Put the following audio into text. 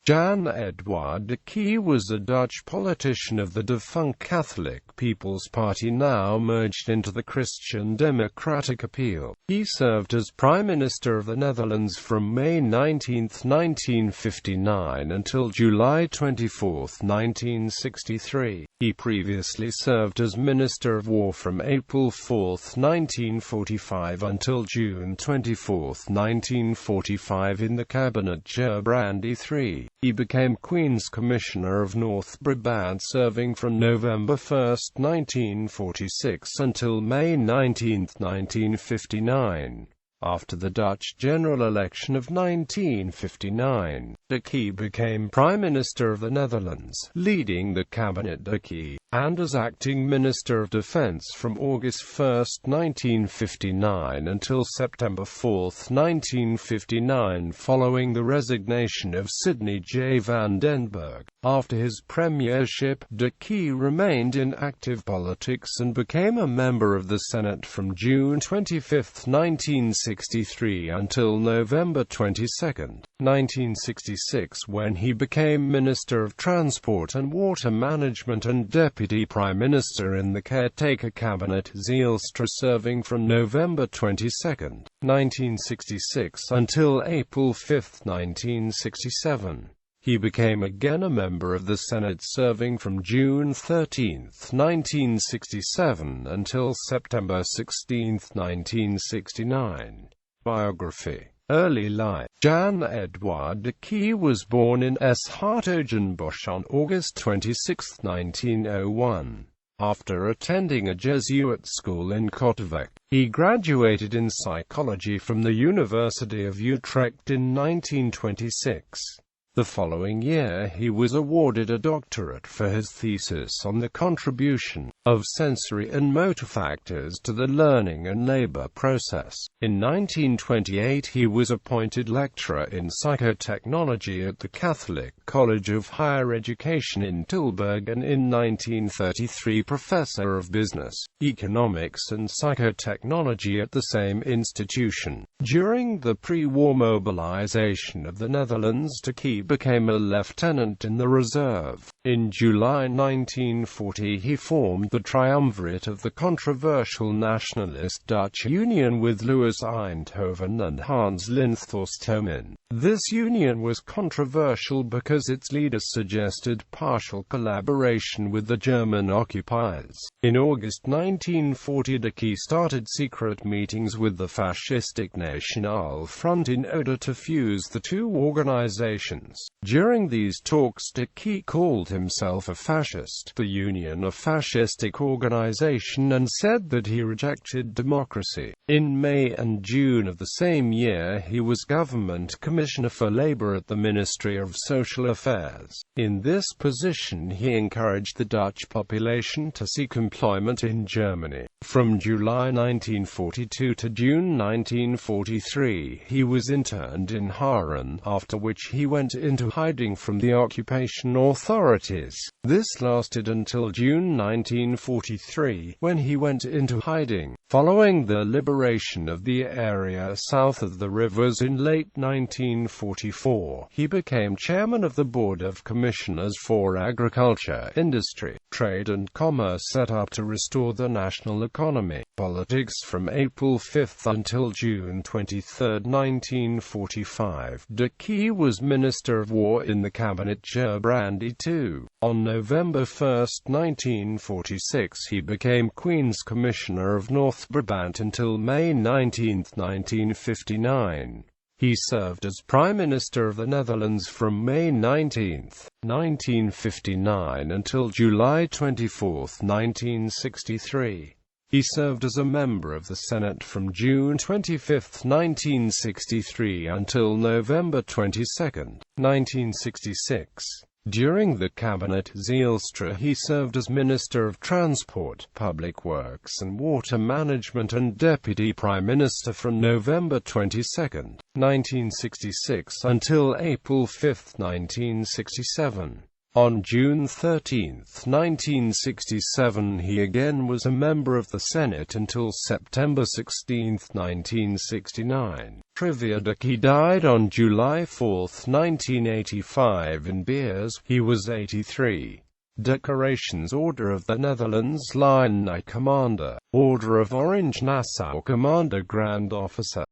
Jan Eduard de Quay was a Dutch politician of the defunct Catholic People's Party, now merged into the Christian Democratic Appeal. He served as Prime Minister of the Netherlands from May 19, 1959 until July 24, 1963. He previously served as Minister of War from April 4, 1945 until June 24, 1945 in the Cabinet Gerbrandy III. He became Queen's Commissioner of North Brabant, serving from November 1, 1946 until May 19, 1959. After the Dutch general election of 1959, de Quay became Prime Minister of the Netherlands, leading the Cabinet de Quay, and as Acting Minister of Defence from August 1, 1959 until September 4, 1959, following the resignation of Sidney J. van den Berg. After his premiership, de Quay remained in active politics and became a member of the Senate from June 25, 1963 until November 22, 1966, when he became Minister of Transport and Water Management and Deputy Prime Minister in the caretaker cabinet Zijlstra, serving from November 22, 1966 until April 5, 1967. He became again a member of the Senate, serving from June 13, 1967 until September 16, 1969. Biography. Early life. Jan Eduard de Quay was born in 's-Hertogenbosch on August 26, 1901. After attending a Jesuit school in Katwijk, he graduated in psychology from the University of Utrecht in 1926. The following year he was awarded a doctorate for his thesis on the contribution of sensory and motor factors to the learning and labor process. In 1928 he was appointed lecturer in psychotechnology at the Catholic College of Higher Education in Tilburg, and in 1933 professor of business, economics and psychotechnology at the same institution. During the pre-war mobilization of the Netherlands, de Quay became a lieutenant in the reserve. In July 1940 he formed the triumvirate of the controversial nationalist Dutch Union with Louis Eindhoven and Hans Linthorst Thomin. This union was controversial because its leaders suggested partial collaboration with the German occupiers. In August 1940 de Quay started secret meetings with the fascistic Nationale Front in order to fuse the two organizations. During these talks de Quay called himself a fascist, the Union a fascistic organization, and said that he rejected democracy. In May and June of the same year he was Government Commissioner for Labor at the Ministry of Social Affairs. In this position he encouraged the Dutch population to seek employment in Germany. From July 1942 to June 1943 he was interned in Haren, after which he went into hiding from the occupation authorities. This lasted until June 1943, when he went into hiding. Following the liberation of the area south of the rivers in late 1944, he became chairman of the Board of Commissioners for Agriculture, Industry, Trade and Commerce, set up to restore the national economy. Politics. From April 5 until June 23, 1945, de Quay was Minister of War in the Cabinet Gerbrandy II. On November 1, 1946 he became Queen's Commissioner of North Brabant until May 19, 1959. He served as Prime Minister of the Netherlands from May 19, 1959 until July 24, 1963. He served as a member of the Senate from June 25, 1963 until November 22, 1966. During the Cabinet Zijlstra he served as Minister of Transport, Public Works and Water Management and Deputy Prime Minister from November 22, 1966 until April 5, 1967. On June 13, 1967, he again was a member of the Senate until September 16, 1969. Eduard de Quay died on July 4, 1985 in Beers. He was 83. Decorations: Order of the Netherlands, Line Knight Commander. Order of Orange Nassau Commander Grand Officer.